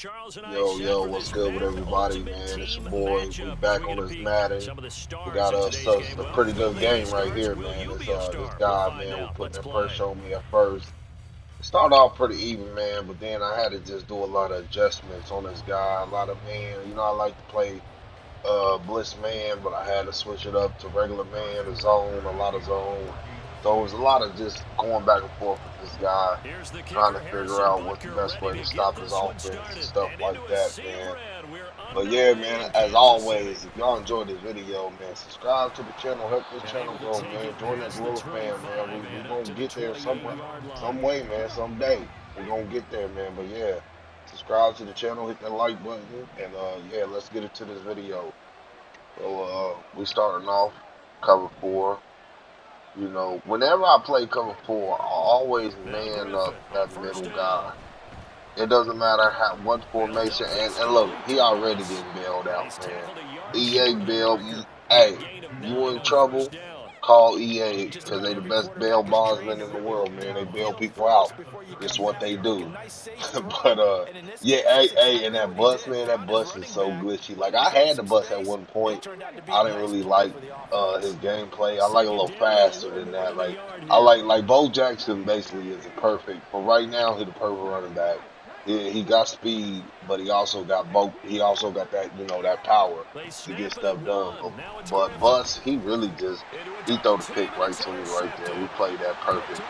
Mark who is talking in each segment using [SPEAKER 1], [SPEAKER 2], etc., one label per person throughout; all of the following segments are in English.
[SPEAKER 1] Yo, what's good with everybody, man? It's your boy. We back on this Madden. We got us a pretty good game right here, man. This guy, man, was putting that pressure on me at first. It started off pretty even, man, but then I had to just do a lot of adjustments on this guy. A lot of man, I like to play blitz man, but I had to switch it up to regular man, a zone, a lot of zone. So it was a lot of just going back and forth with this guy, trying to figure out what's the best way to stop his offense and stuff like that, man. But yeah, man, as always, if y'all enjoyed this video, man, subscribe to the channel, help this channel grow, man. Join that little fam, man. We gonna get there some way, man, someday. We gonna get there, man. But yeah, subscribe to the channel, hit that like button, and yeah, let's get into this video. So we starting off cover 4. Whenever I play cover 4, I always man up that middle guy. It doesn't matter what formation, and look, he already getting bailed out, man. EA bailed. Hey, you in trouble? Call EA, because they the best bail bondsmen in the world, man. They bail people out. It's what they do. But yeah, hey, and that bus, man, that bus is so glitchy. Like, I had the bus at one point. I didn't really like his gameplay. I like a little faster than that. I like Bo Jackson basically is a perfect, for right now, he's the perfect running back. He got speed, but he also got that, that power to get stuff done. But Bus, he really he throw the pick right to me right there. We played that perfect.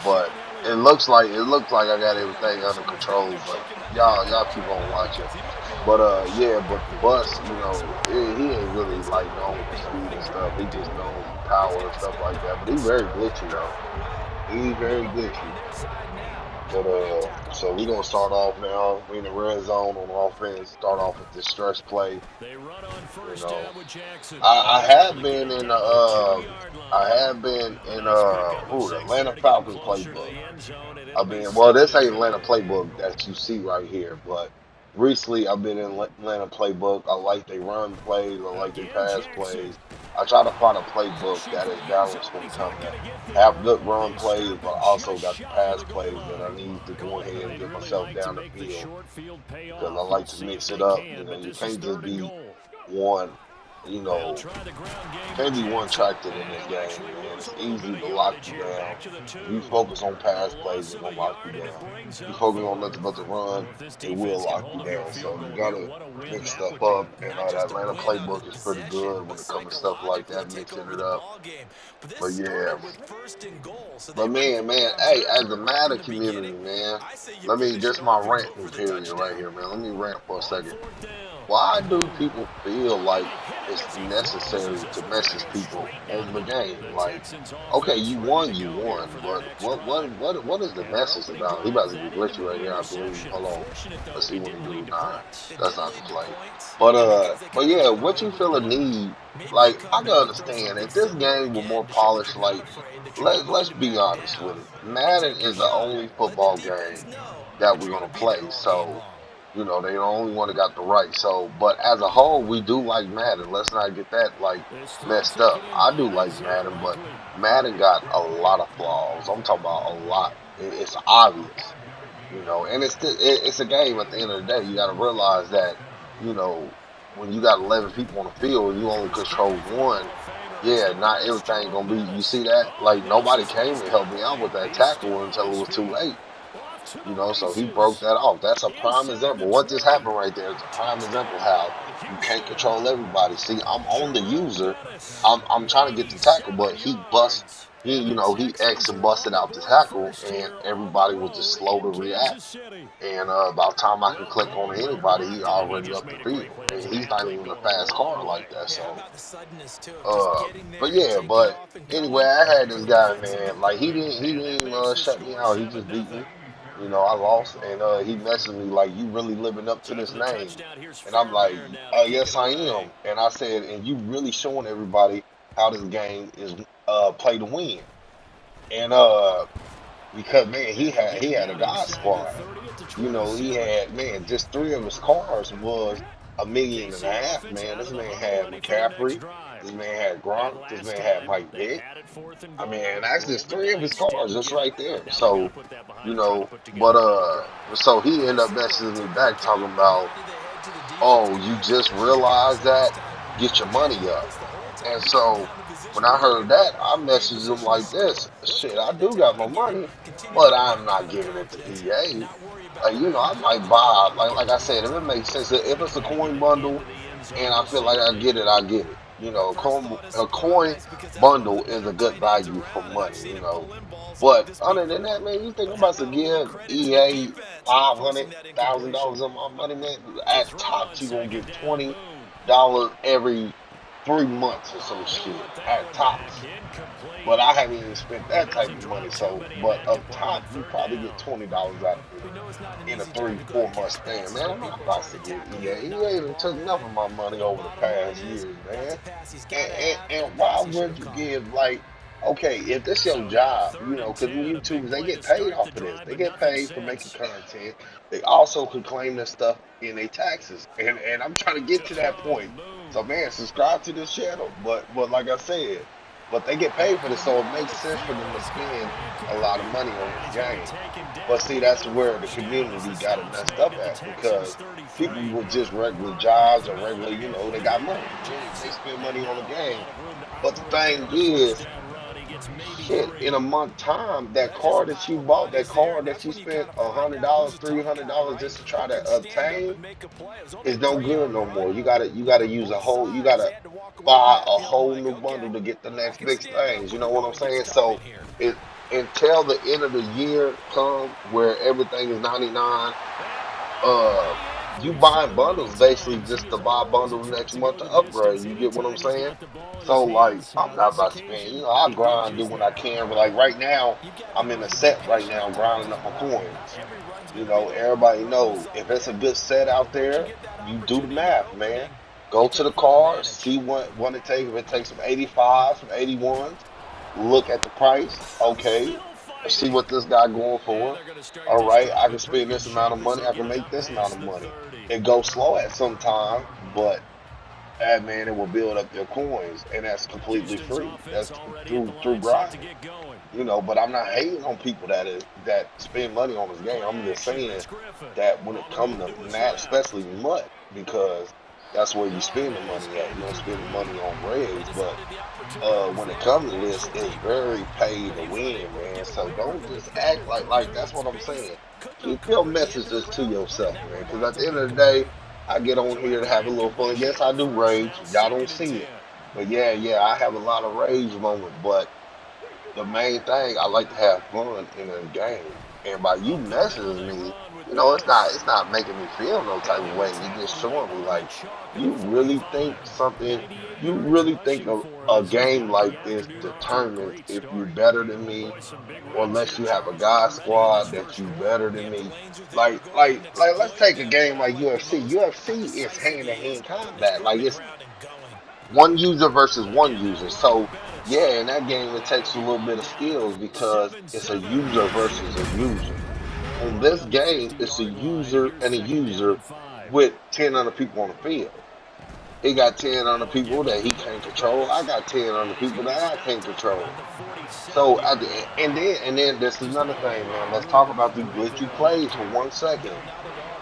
[SPEAKER 1] But it looks like I got everything under control. But y'all keep on watching. But yeah, but the Bus, he ain't really like known for speed and stuff. He just known for power and stuff like that. But he's very glitchy though. He's very glitchy. But so we gonna start off now. We in the red zone on offense. Start off with this stretch play. I have been in the Atlanta Falcons playbook. This ain't Atlanta playbook that you see right here, but recently I've been in Atlanta playbook. I like they run plays. I like they pass plays. I try to find a playbook that is balanced when it comes to have good run plays, but also got the pass plays that I need to go ahead and get myself down the field. Because I like to mix it up. You can't just be one. Can't be one-tracked in this game, man. It's easy to lock you down. You focus on pass plays, it's gonna lock you down. You focus on nothing but the run, it will lock you down. So you gotta mix stuff up. And that Atlanta playbook is pretty good when it comes to stuff like that, mixing it up. But yeah. But man, hey, as a Madden community, man, just my ranting period right here, man. Let me rant for a second. Why do people feel like it's necessary to message people on the game? Like, okay, you won, but what is the message about? He about to be glitchy right here, I believe. Hold on, let's see what he do. Nah, that's not the play. But yeah, what you feel a need? Like, I can understand if this game were more polished. Like, let's be honest with it. Madden is the only football game that we're gonna play, so. They the only one that got the right. So, but as a whole, we do like Madden. Let's not get that messed up. I do like Madden, but Madden got a lot of flaws. I'm talking about a lot. It's obvious, and it's a game. At the end of the day, you got to realize that, when you got 11 people on the field, you only control one. Yeah, not everything gonna be. You see that? Like, nobody came to help me out with that tackle until it was too late. So he broke that off. That's a prime example. What just happened right there is a prime example how you can't control everybody. See, I'm on the user. I'm trying to get the tackle, but he X and busted out the tackle, and everybody was just slow to react. And by the time I can click on anybody, he already up the field. And he's not even a fast car like that. So, but yeah, but anyway, I had this guy, man. Like, he didn't even shut me out. He just beat me. I lost, and he messaged me like, "You really living up to this name?" And I'm like, "Yes, I am." And I said, "And you really showing everybody how this game is play to win." And because man, he had a God squad. He had, man, just 3 of his cars was $1.5 million, man. This man had McCaffrey. This man had Gronk. This man had Mike Vick. I mean, and that's just three of his cars just right there. So, but so he ended up messaging me back talking about, oh, you just realized that? Get your money up. And so when I heard that, I messaged him like this: shit, I do got my money, but I'm not giving it to EA. I might buy, like I said, if it makes sense, if it's a coin bundle and I feel like I get it, I get it. A coin bundle is a good value for money. But other than that, man, you think I'm about to give EA $500,000 of my money, man? At tops, you gonna get $20 every 3 months or some shit at tops. But I haven't even spent that type of money. So, but up top, you probably get $20 out of me in a 3, 4 month span. Man, I'm not about to give EA. EA done took enough of my money over the past years, man. And why would you give, like, okay, if this your job, because YouTubers, they get paid off of this. They get paid for making content. They also could claim this stuff in their taxes. And I'm trying to get to that point. So man, subscribe to this channel. But like I said, but they get paid for this, so it makes sense for them to spend a lot of money on this game. But see, that's where the community got it messed up at, because people with just regular jobs or regular, they got money. They spend money on the game. But the thing is, shit, in a month time, that car that you bought, that car that you spent $100, $300 just to try to obtain, is no good no more. You gotta use you gotta buy a whole new bundle to get the next big things. You know what I'm saying? So it until the end of the year come where everything is 99, uh you buying bundles basically just to buy bundles next month to upgrade. You get what I'm saying? So like I'm not about to spend, I grind, do what I can, but like right now, I'm in a set right now grinding up my coins. Everybody know if it's a good set out there, you do the math, man. Go to the cars, see what it takes. If it takes some 85s, some 81s, look at the price. Okay, see what this guy going for. All right, I can spend this amount of money. I can make this amount of money. It goes slow at some time, but that man, it will build up your coins, and that's completely free. That's through grinding. But I'm not hating on people that spend money on this game. I'm just saying that when it comes to Matt, especially MUT, because that's where you spend the money at. You don't spend the money on raids, but when it comes to this, it's very pay to win, man. So don't just act like that's what I'm saying. Keep your messages to yourself, man. Because at the end of the day, I get on here to have a little fun. Yes, I do rage. Y'all don't see it, but yeah, I have a lot of rage moments. But the main thing, I like to have fun in a game. And by you messaging me, it's not making me feel no type of way. You just showing me like you really think something. You really think a game like this determines if you're better than me, or unless you have a god squad that you better than me. Like, let's take a game like UFC. UFC is hand to hand combat. Like it's one user versus one user. So yeah, in that game it takes a little bit of skills because it's a user versus a user. On this game, it's a user and a user with 10 other people on the field. He got 10 other people that he can't control. I got 10 other people that I can't control. So and then this is another thing, man. Let's talk about the glitchy plays for 1 second.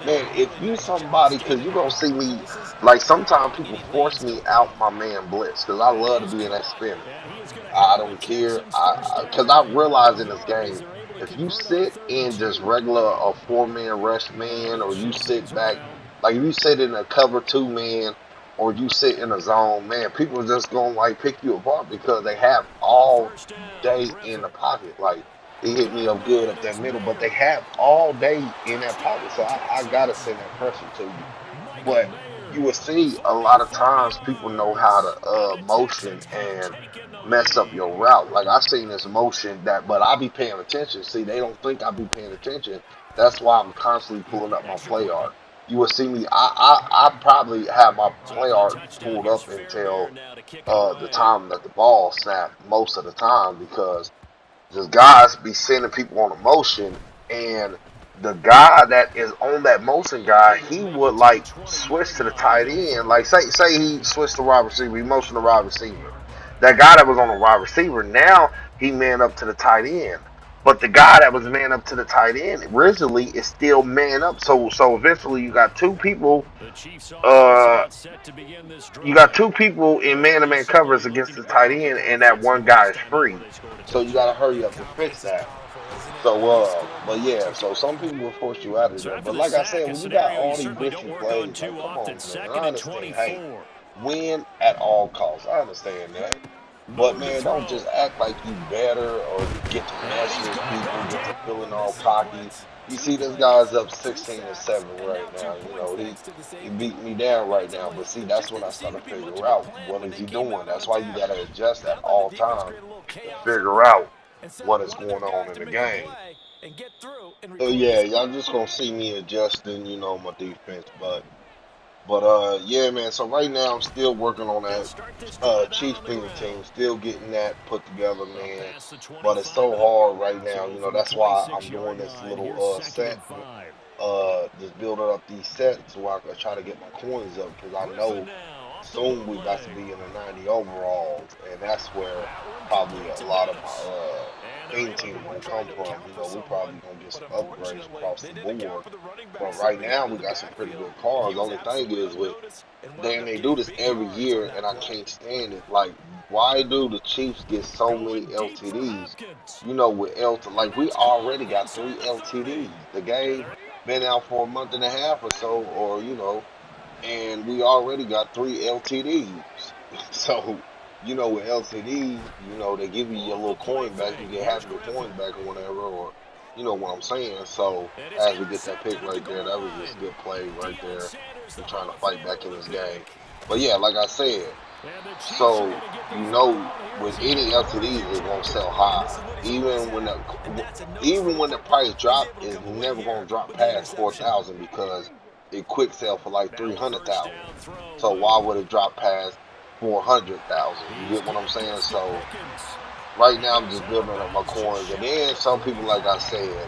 [SPEAKER 1] Man, if you somebody, because you gonna see me, like sometimes people force me out my man blitz, because I love to be in that spinner. I don't care, because I realize in this game, if you sit in just regular a 4 man rush man, or you sit back, like if you sit in a cover 2 man, or you sit in a zone, man, people are just gonna like pick you apart because they have all day in the pocket. Like he hit me up good up that middle, but they have all day in that pocket. So I gotta send that pressure to you. But you will see a lot of times people know how to motion and mess up your route. Like I've seen this motion but I be paying attention. See, they don't think I be paying attention. That's why I'm constantly pulling up my play art. You will see me. I probably have my play art pulled up until the time that the ball snap most of the time, because just guys be sending people on a motion, and the guy that is on that motion guy, he would like switch to the tight end. Like say he switched to wide receiver, he motioned to wide receiver. That guy that was on the wide receiver, now he man up to the tight end. But the guy that was man up to the tight end originally is still man up. So eventually uh you got two people in man to man covers against the tight end and that one guy is free. So you gotta hurry up and fix that. So, but yeah, so some people will force you out of there. But like I said, when you got all these different plays, like, come on, man. I understand. Hey, win at all costs. I understand that. But man, don't just act like you better or get to messing with people, get to feeling all cocky. You see, this guy's up 16-7 right now. You know, he beat me down right now. But see, that's when I started to figure out what is he doing. That's why you gotta adjust at all times to figure out what is going on in the game. So yeah, y'all just gonna see me adjusting, my defense, but yeah, man. So right now I'm still working on that Chiefs team, still getting that put together, man. But it's so hard right now, that's why I'm doing this little set, just building up these sets so I can try to get my coins up because I know soon we about to be in the 90 overalls, and that's where probably a lot of my theme team gonna come from. We probably gonna get some upgrades across the board. But right now we got some pretty good cars. The only thing is with they do this every year, and I can't stand it. Like, why do the Chiefs get so many LTDs? With like we already got three LTDs. The game been out for a month and a half or so, or and we already got three LTDs. So, with LTDs, they give you your little coin back. You get half your coin back or whatever, or you know what I'm saying. So, as we get that pick right there, that was just good play right there. We're trying to fight back in this game. But yeah, like I said, so with any LTDs, it won't sell high. Even when the price drop, it's never gonna drop past 4,000 because it quick sell for like 300,000. So why would it drop past 400,000? You get what I'm saying? So right now I'm just building up my coins, and then some people, like I said,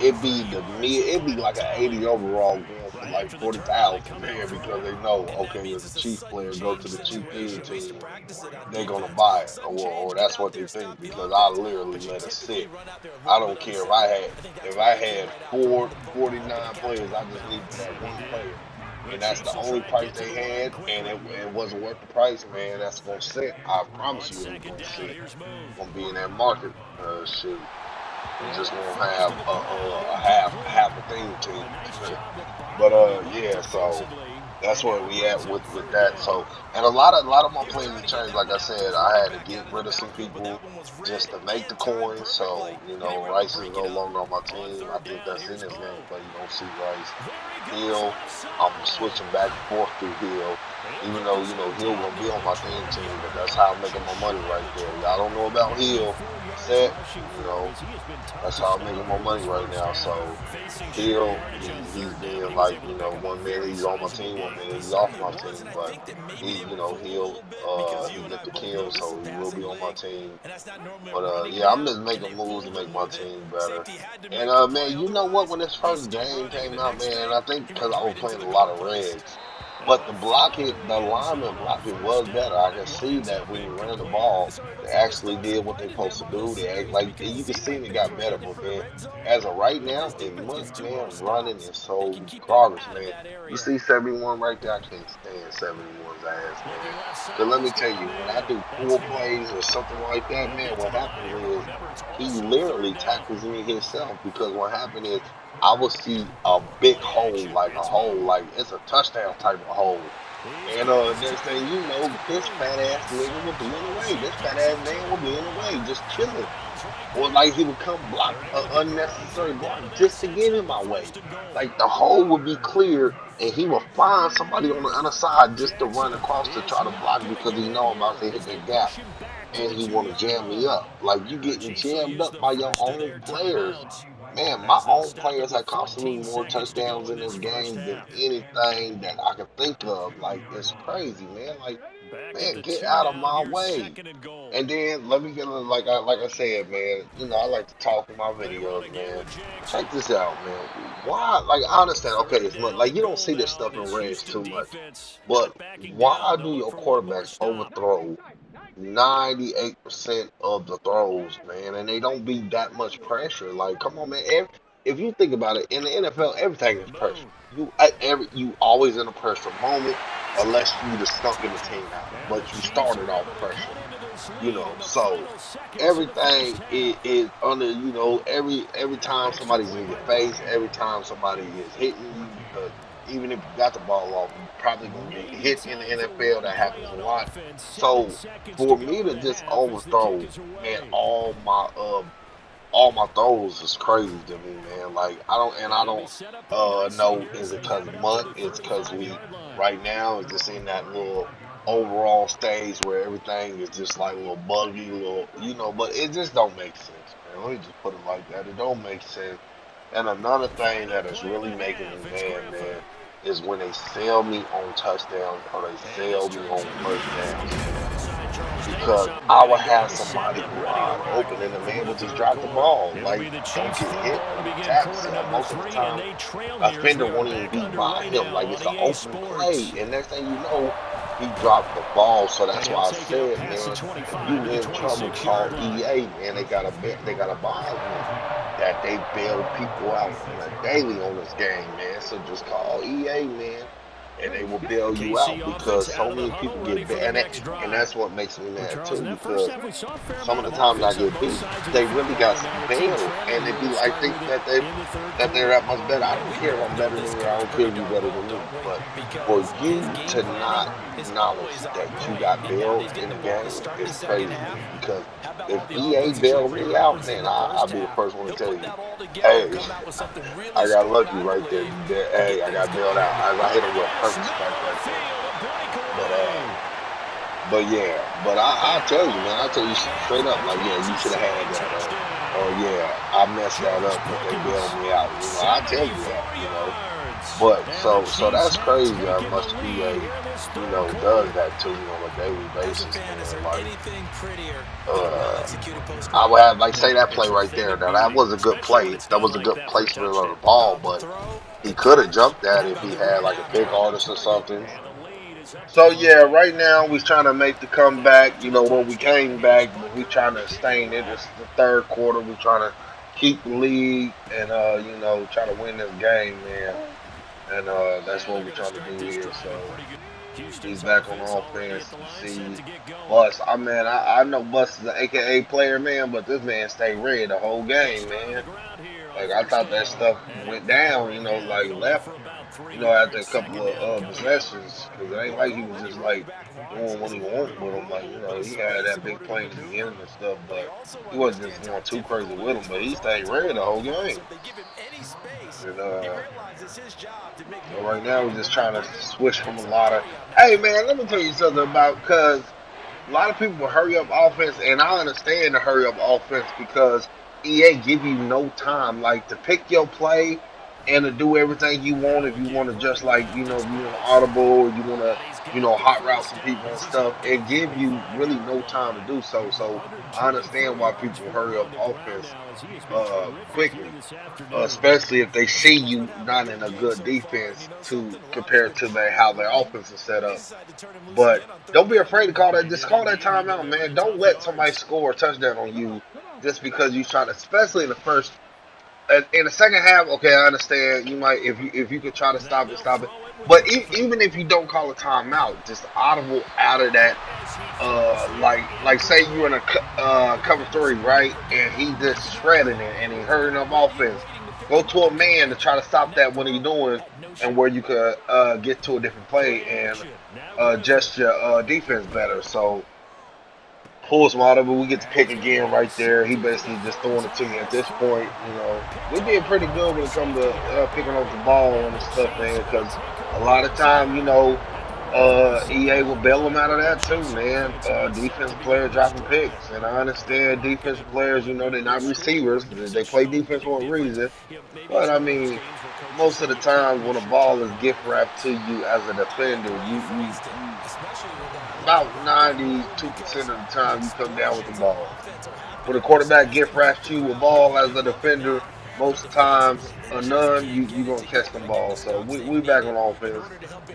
[SPEAKER 1] it'd be like an 80 overall going for like 40,000, man, because they know, okay, if the Chief player go to the Chief team, they're gonna buy it, or that's what they think because I literally let it sit. I don't care if I had 49 players, I just needed that one player. And that's the only price they had, and it wasn't worth the price, man. That's gonna sit. I promise you, it's gonna sit. Gonna be in that market. Shoot, we just gonna have a half a thing team. But yeah. So that's where we at with that. So, and a lot of my players have changed. Like I said, I had to get rid of some people just to make the coins. So Rice is no longer on my team. I think that's in his gameplay. You don't see Rice. Hill, I'm switching back and forth through Hill. Even though Hill gonna be on my team, but that's how I'm making my money right there. Y'all don't know about Hill. Set, that's how I'm making my money right now. So Hill, he's being like, one minute he's on my team, one minute he's off my team, but he get the kill, so he will be on my team. But yeah, I'm just making moves to make my team better. And man, you know what? When this first game came out, man, I think because I was playing a lot of Reds, but the lineman blocking was better. I can see that when you ran the ball, they actually did what they supposed to do. They act like you can see it got better, but man, as of right now, man, running is so garbage, man. You see 71 right there, I can't stand 71's ass, man. But let me tell you, when I do pull plays or something like that, man, what happens is he literally tackles me himself because what happened is I will see a big hole, like a hole, like it's a touchdown type of hole. And next thing you know, this fat ass nigga will be in the way. This fat ass man will be in the way, just chilling. Or like he would come block an unnecessary block just to get in my way. Like the hole would be clear and he will find somebody on the other side just to run across to try to block because he know I'm about to hit that gap and he want to jam me up. Like you getting jammed up by your own players. Man, my own players have costed me more touchdowns in this game than anything that I can think of. Like it's crazy, man. Like Man, get out of my way. And then let me get like I said, man. You know, I like to talk in my videos, man. Check this out, man. Why? Like I understand. Okay, it's much like you don't see this stuff in Reds too much, but why do your quarterbacks overthrow 98% of the throws, man, and they don't be that much pressure? Like, come on, man. If you think about it, in the NFL, everything is pressure. You always in a pressure moment, unless you just stunking the team out. But you started off pressure, you know. So everything is under, you know, every time somebody's in your face, every time somebody is hitting you, because even if you got the ball off, you're probably gonna get hit in the NFL. That happens a lot. So for me to just overthrow, man, all my throws is crazy to me, man. Like I don't know, is it cause month? It's cause we right now is just in that little overall stage where everything is just like a little buggy, little, you know, but it just don't make sense, man. Let me just put it like that. It don't make sense. And another thing that is really making me mad, man, is when they sell me on touchdowns or they sell me on first downs, man, because I would have somebody wide open and the man would just drop the ball. Like, don't get hit on the tap sale. Most of the time, a fender won't even be by him. Like, it's an open play. And next thing you know, he dropped the ball. So that's why I said, man, if you in trouble, call EA, man. They got a bondsman that they bail people out on a daily on this game, man. So just call EA, man, and they will bail you out because so many people get bailed, and that's what makes me mad too. Because some of the times I get beat, they really got bailed, and they be like think that they're that much better. I don't care if I'm better than you. I don't care if you're better than me. But for you to not acknowledge that you got bailed in the game is crazy to me. Because if EA bailed me out, man, I'll be the first one to tell you, hey, I got lucky right there. Hey, I got bailed out. I hit him with a perfect strike right there. But yeah, but I tell you, man, I tell you straight up, like, yeah, you should have had that, or yeah, I messed that up, but they bailed me out. You know, I tell you that, you know. But so that's crazy how much EA, you know, does that to me on a daily basis, man. Like, I would have like say that play right there. Now that was a good play. That was a good placement of the ball, but he could have jumped that if he had like a big artist or something. So yeah, right now we're trying to make the comeback. You know, when we came back, but we trying to stay in this the third quarter. We trying to keep the lead and you know, try to win this game, man. And that's what we're trying to do here. So he's back on offense. See, Bus. I know Bus is an AKA player, man, but this man stayed red the whole game, man. Like I thought that stuff went down, you know, like left, you know, after a couple of possessions, because it ain't like he was just like doing what he wanted with him. Like, you know, he had that big play in the beginning and stuff, but he wasn't just going too crazy with him. But he stayed red the whole game. And right now we're just trying to switch from a lot of. Hey man, let me tell you something about because a lot of people hurry up offense, and I understand the hurry up offense because EA give you no time, like to pick your play and to do everything you want. If you want to just like you know, if you want to audible, or you want to you know hot route some people and stuff, it give you really no time to do so. So I understand why people hurry up offense quickly, especially if they see you not in a good defense to compare to how their offense is set up. But don't be afraid to call that. Just call that timeout, man. Don't let somebody score a touchdown on you just because you try to. Especially in the first, in the second half. Okay, I understand. You might if you could try to stop it, stop it. But even if you don't call a timeout, just audible out of that. Like say you're in a cover three, right, and he just shredding it and he hurrying up offense. Go to a man to try to stop that when he's doing, and where you could get to a different play and adjust your defense better. So pull some out of it. We get to pick again right there. He basically just throwing it to me at this point. You know, we did pretty good when it comes to picking up the ball and stuff, man. Because a lot of time, you know, EA will bail them out of that too, man. Defensive player dropping picks, and I understand defensive players. You know, they're not receivers. They play defense for a reason. But I mean, most of the time when a ball is gift wrapped to you as a defender, you about 92% of the time you come down with the ball. When a quarterback gift wraps you a ball as a defender, most times or none, you're going to catch them balls. So we back on offense.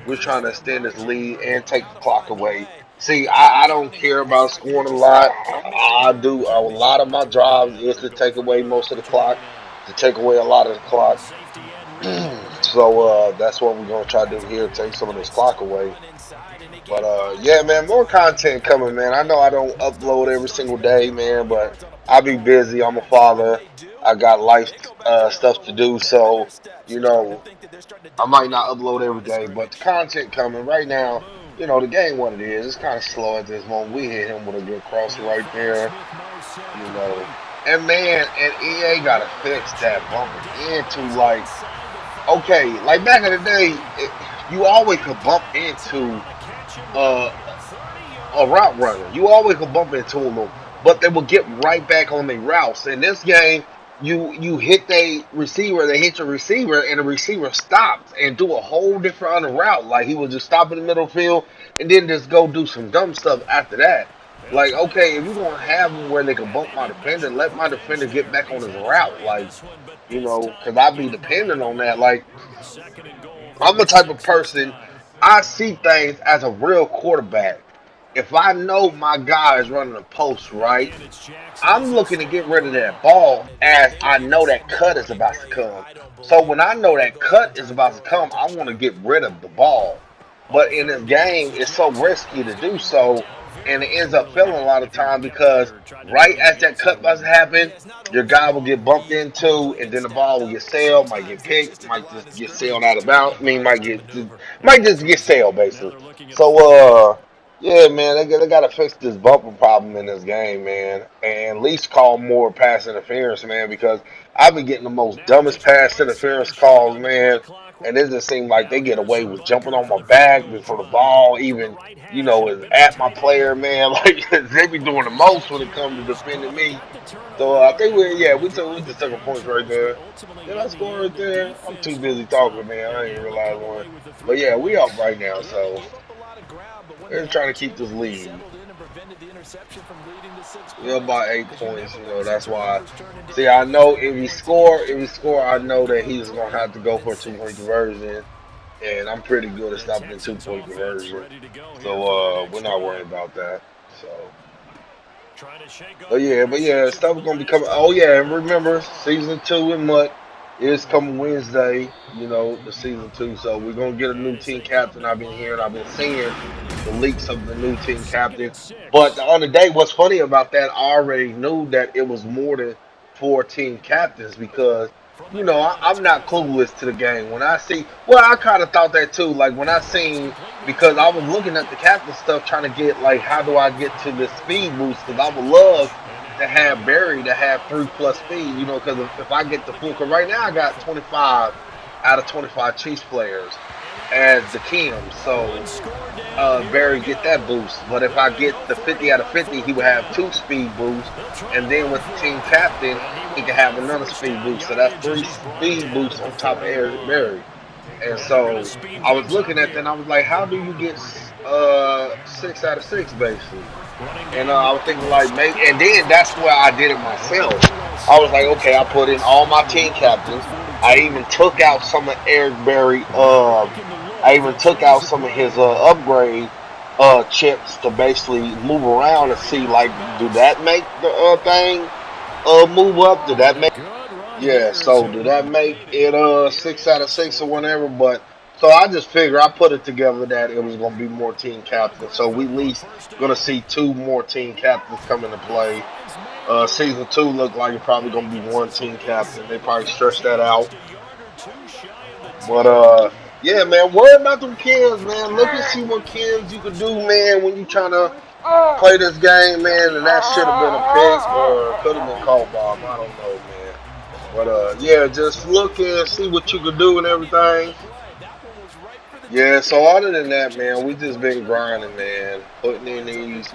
[SPEAKER 1] We're trying to extend this lead and take the clock away. See, I don't care about scoring a lot. I do a lot of my drives is to take away most of the clock, to take away a lot of the clock. So that's what we're gonna try to do here, take some of this clock away. But yeah, man, more content coming, man. I know I don't upload every single day, man, but I be busy. I'm a father. I got life stuff to do, so you know I might not upload every day, but the content coming right now. You know the game, what it is. It's kind of slow at this moment. We hit him with a good crosser right there. You know, and man, and EA gotta fix that bumping into like okay, like back in the day, you always could bump into uh, a route runner. You always could bump into them, but they will get right back on their routes. In this game, you hit they hit your receiver, and the receiver stops and do a whole different other route. Like he will just stop in the middle field and then just go do some dumb stuff after that. Like, okay, if you're gonna have them where they can bump my defender, let my defender get back on his route. Like, because I be dependent on that. Like, I'm the type of person I see things as a real quarterback. If I know my guy is running a post right, I'm looking to get rid of that ball as I know that cut is about to come. So when I know that cut is about to come, I want to get rid of the ball. But in this game, it's so risky to do so, and it ends up failing a lot of time because right as that cut about to happen, your guy will get bumped into, and then the ball will get sailed, might get picked, might just get sailed out of bounds. I mean, might just get sailed basically. So yeah, man, they got to fix this bumping problem in this game, man, and at least call more pass interference, man, because I've been getting the most dumbest pass interference calls, man, and it just seems like they get away with jumping on my back before the ball even, is at my player, man. Like they be doing the most when it comes to defending me. So I think we just took a point right there. Did I score right there? I'm too busy talking, man. I didn't realize one. But yeah, we up right now, so. They're trying to keep this lead. We're up by 8 points. That's why. See, I know if he score, I know that he's gonna have to go for a 2 point conversion, and I'm pretty good at stopping the 2 point conversion. So we're not worried about that. So. But yeah, stuff is gonna be coming. Oh yeah, and remember, season 2 in Mutt is coming Wednesday. The season 2. So we're gonna get a new team captain. I've been seeing the leaks of the new team captain. But the other day, what's funny about that? I already knew that it was more than 4 team captains because. I'm not clueless to the game. When I see, well, I kind of thought that too. Like when I seen, because I was looking at the captain stuff, trying to get like, how do I get to the speed boost? Because I would love to have Barry to have 3+ speed. Because if I get the full, because right now I got 25 out of 25 Chiefs players as the Kim. So Barry get that boost. But if I get the 50 out of 50, he would have 2 speed boosts. And then with the team captain, he can have another speed boost. So that's 3 speed boosts on top of Eric Barry. And so I was looking at that and I was like, how do you get 6 out of 6 basically? And I was thinking like maybe, and then that's where I did it myself. I was like, okay, I put in all my team captains. I even took out some of Eric Berry. I even took out some of his upgrade chips to basically move around and see like, do that make the thing move up? Did that make? Yeah. So did that make it 6 out of 6 or whatever? But so I just figured I put it together that it was gonna be more team captains. So we at least gonna see 2 more team captains come into play. Season 2 looked like it's probably gonna be 1 team captain. They probably stretched that out. But yeah, man, worry about them kids, man. Look and see what kids you can do, man, when you trying to play this game, man. And that should have been a pick or could have been called bomb. I don't know, man. But yeah, just look and see what you can do and everything. Yeah, so other than that, man, we just been grinding, man. Putting in these,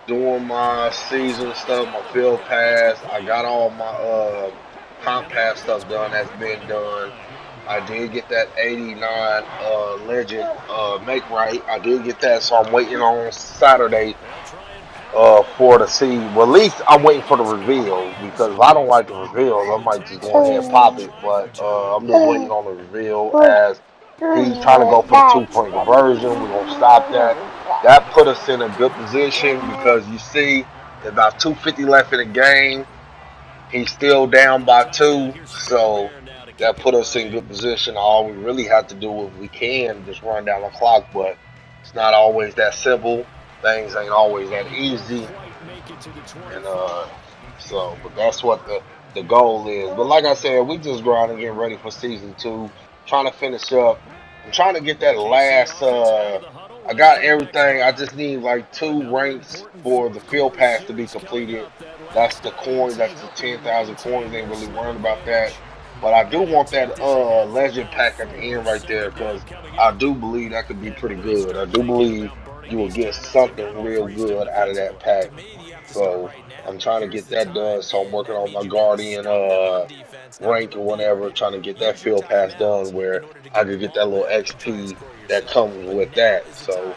[SPEAKER 1] doing my season stuff, my field pass. I got all my comp pass stuff done. That's been done. I did get that 89 legend make right. I did get that, so I'm waiting on Saturday for to see. Well, at least I'm waiting for the reveal because if I don't like the reveals, I might just go ahead and pop it. But I'm just waiting on the reveal as he's trying to go for the 2 point conversion. We're gonna stop that. That put us in a good position because you see about 2:50 left in the game. He's still down by 2, so that put us in good position. All we really have to do, if we can, just run down the clock. But it's not always that simple. Things ain't always that easy, and but that's what the goal is. But like I said, we just grinding, getting ready for season 2, trying to finish up. I'm trying to get that last. I got everything. I just need like 2 ranks for the field pass to be completed. That's the coins. That's the 10,000 coins. Ain't really worrying about that. But I do want that legend pack at the end right there because I do believe that could be pretty good. I do believe you will get something real good out of that pack. So I'm trying to get that done. So I'm working on my Guardian rank or whatever, trying to get that field pass done where I could get that little XP that comes with that. So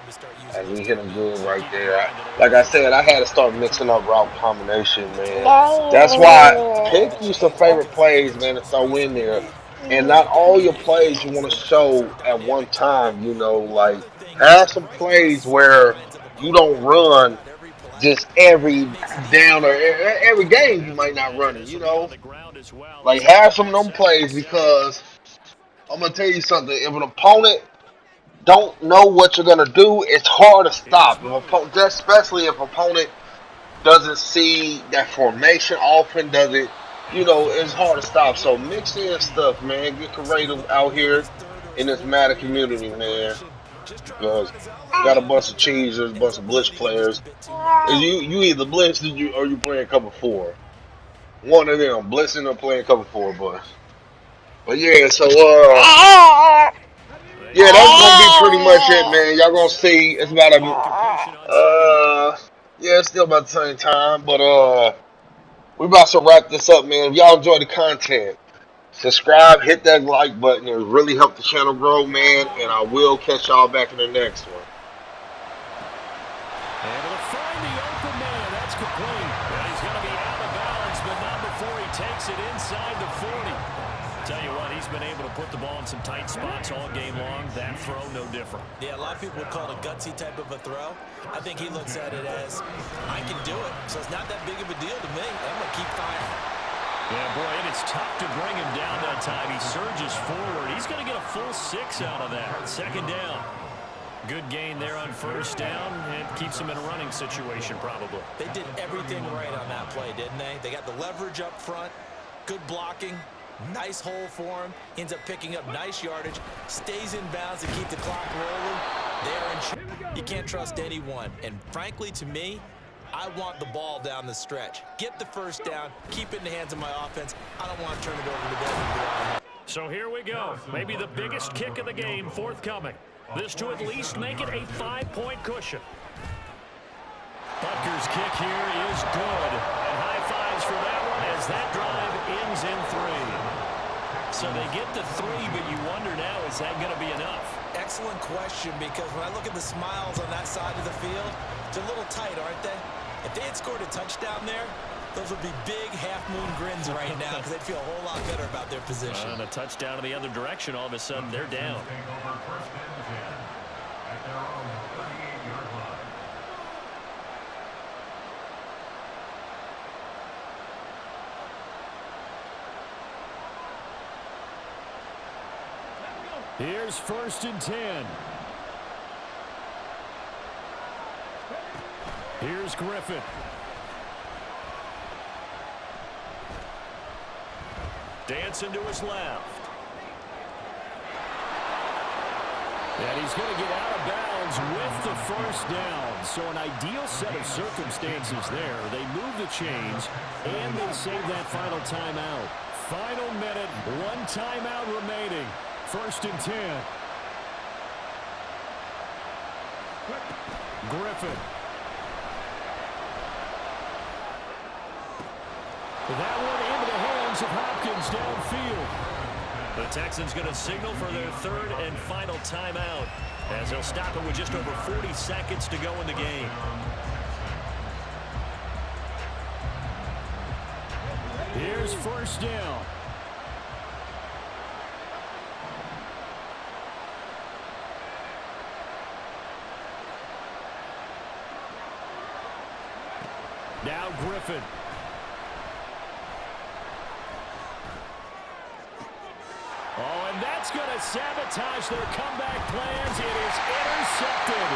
[SPEAKER 1] as we hit them good right there. Like I said, I had to start mixing up route combination, man. That's why pick you some favorite plays, man, to throw in there. And not all your plays you want to show at one time, like have some plays where you don't run just every down or every game you might not run it. Like have some of them plays because I'm gonna tell you something. If an opponent don't know what you're gonna do, it's hard to stop. Especially if opponent doesn't see that formation often, doesn't it's hard to stop. So mix in stuff, man. Get creative out here in this Madden community, man. Because got a bunch of cheesers, a bunch of blitz players. You either blitz or you playing cover 4. One of them, blitzing or playing cover 4, but yeah, so yeah, that's gonna be pretty much it, man. Y'all gonna see it's about yeah, it's still about the same time, but we about to wrap this up, man. If y'all enjoy the content, subscribe, hit that like button. It really help the channel grow, man. And I will catch y'all back in the next one.
[SPEAKER 2] Able to find the open man. That's complete. And he's going to be out of bounds, but not before he takes it inside the 40. Tell you what, he's been able to put the ball in some tight spots all game long. That throw, no different.
[SPEAKER 3] Yeah, a lot of people would call it a gutsy type of a throw. I think he looks at it as, I can do it, so it's not that big of a deal to me. I'm going to keep firing.
[SPEAKER 2] Yeah, boy, and it's tough to bring him down that time. He surges forward. He's going to get a full 6 out of that. Second down. Good gain there on first down, and keeps him in a running situation probably.
[SPEAKER 3] They did everything right on that play, didn't they? They got the leverage up front, good blocking, nice hole for him. He ends up picking up nice yardage, stays in bounds to keep the clock rolling. They're in shape. You can't trust anyone. And frankly, to me, I want the ball down the stretch. Get the first down, keep it in the hands of my offense. I don't want to turn it over to them.
[SPEAKER 2] So here we go. Maybe the biggest kick of the game forthcoming. This to at least make it a 5-point cushion. Butker's kick here is good. And high fives for that one as that drive ends in 3. So they get the 3, but you wonder now, is that going to be enough?
[SPEAKER 3] Excellent question, because when I look at the smiles on that side of the field, it's a little tight, aren't they? If they had scored a touchdown there, those would be big half-moon grins right now because they'd feel a whole lot better about their position.
[SPEAKER 2] And a touchdown in the other direction, all of a sudden they're down. Here's 1st and 10. Here's Griffin. Dancing to his left. And he's going to get out of bounds with the first down. So an ideal set of circumstances there. They move the chains, and they save that final timeout. Final minute, 1 timeout remaining. 1st and 10. Griffin. That one into the hands of Hopkins downfield. The Texans going to signal for their third and final timeout as they'll stop it with just over 40 seconds to go in the game. Here's first down. Now Griffin. Oh, and that's going to sabotage their comeback plans. It is intercepted.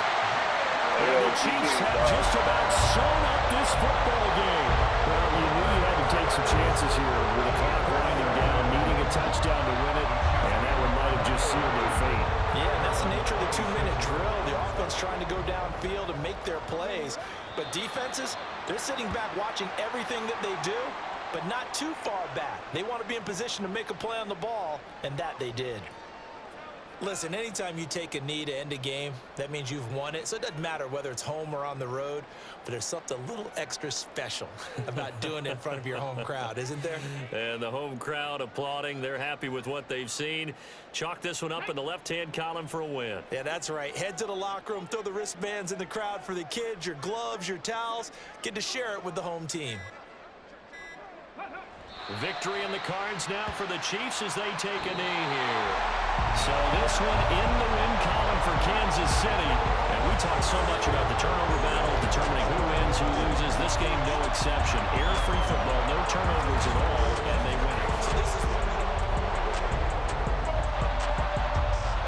[SPEAKER 2] And the Chiefs have just about sewn up this football game. Well, you knew you had to take some chances here with the clock winding down, needing a touchdown to win it, and that one might have just sealed their fate.
[SPEAKER 3] Yeah, and that's the nature of the 2-minute drill. The offense trying to go downfield and make their plays. But defenses, they're sitting back watching everything that they do, but not too far back. They want to be in position to make a play on the ball, and that they did. Listen, anytime you take a knee to end a game, that means you've won it. So it doesn't matter whether it's home or on the road, but there's something a little extra special about doing it in front of your home crowd, isn't there?
[SPEAKER 2] And the home crowd applauding. They're happy with what they've seen. Chalk this one up in the left-hand column for a win.
[SPEAKER 3] Yeah, that's right. Head to the locker room, throw the wristbands in the crowd for the kids, your gloves, your towels. Get to share it with the home team.
[SPEAKER 2] Victory in the cards now for the Chiefs as they take a knee here. So this one in the win column for Kansas City. And we talked so much about the turnover battle, determining who wins, who loses. This game, no exception. Air-free football, no turnovers at all.